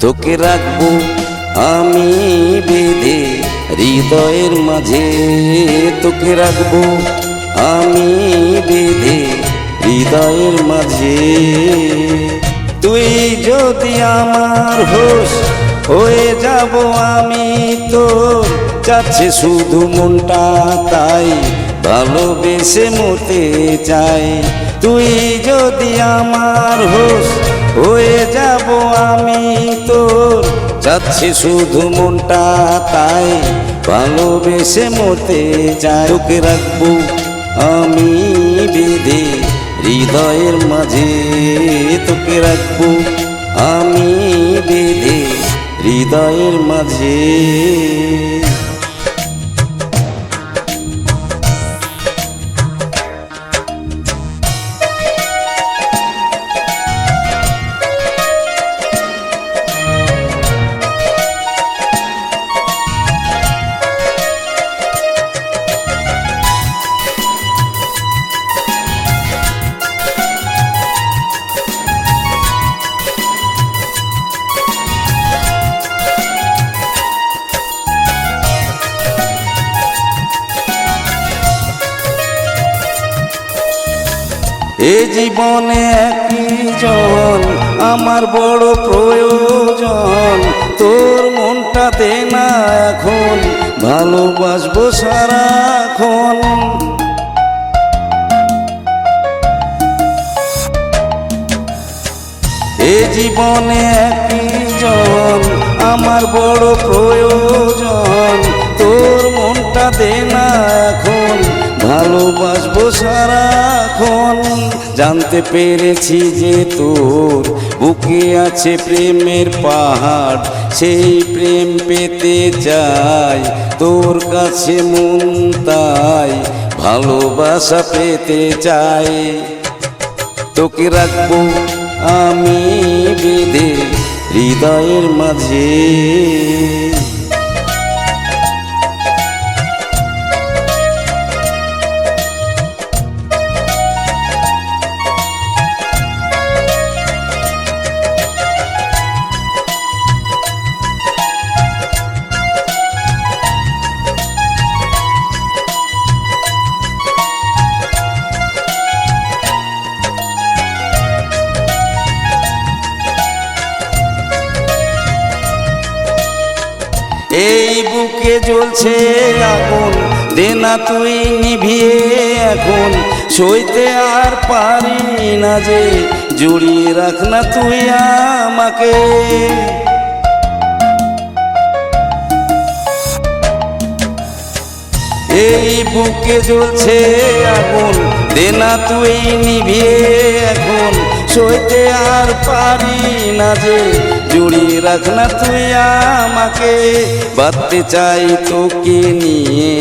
তোকে রাখবো আমি বেঁধে হৃদয়ের মাঝে, তোকে রাখবো আমি বেঁধে হৃদয়ের মাঝে। তুই যদি আমার হোস হয়ে যাব আমি তোর, যাচ্ছে শুধু মনটা তাই ভালোবেসে মরতে চাই। তুই যদি আমার হোস হয়ে যাব আমি তোর, যাচ্ছে শুধু মনটা তাই ভালোবেসে মরতে চাই। তোকে রাখবো আমি বেঁধে হৃদয়ের মাঝে, তোকে রাখবো আমি বেঁধে হৃদয়ের মাঝে। এ জীবনে একজন আমার বড় প্রয়োজন, তোর মনটা দে না এখন ভালোবাসবো সারাক্ষণ। এ জীবনে একজন আমার বড় প্রয়োজন, তোর মনটা দে না এখন ভালোবাসবো সারাক্ষণ। জানতে পেরেছি যে তোর বুকে আছে প্রেমের পাহাড়, সেই প্রেম পেতে চাই তোর কাছে মন তাই ভালোবাসা পেতে চাই। তোকে রাখবো আমি বেঁধে হৃদয়ের মাঝে। এই বুকে জ্বলছে আগুন, দে না তুই নিভিয়ে এখন, সইতে আর পারি না যে জড়িয়ে রাখ না তুই আমাকে। এই বুকে জ্বলছে আগুন, দে না তুই নিভিয়ে এখন, সইতে আর পারি না যে জড়িয়ে রাখ না তুই আমাকে। বাঁধতে চাই তোকে নিয়ে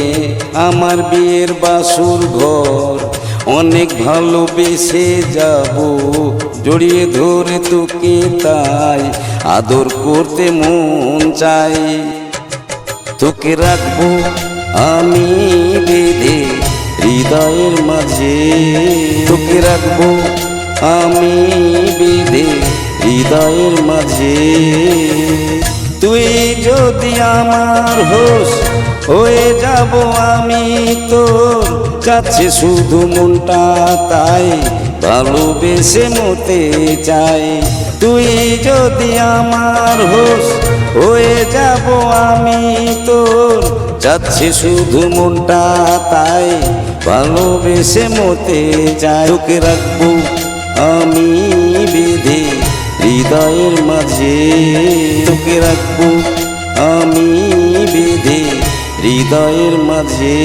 আমার বিয়ের বাসুর ঘর, অনেক ভালোবেসে যাব জড়িয়ে ধরে তোকে তাই আদর করতে মন চাই। তোকে রাখবো আমি বেঁধে হৃদয়ের মাঝে, তোকে রাখবো আমি বেঁধে হৃদয়ের মাঝে। তুই যদি আমার হোস হয়ে যাব আমি তোর, যাচ্ছে শুধু মনটা তাই ভালোবেসে মরতে চাই। তুই যদি আমার হোস হয়ে যাব আমি তোর, যাচ্ছে শুধু মনটা তাই ভালোবেসে মরতে চাই। তোকে রাখবো আমি বেঁধে হৃদয়ের মাঝে, তোকে রাখবো আমি বেঁধে হৃদয়ের মাঝে।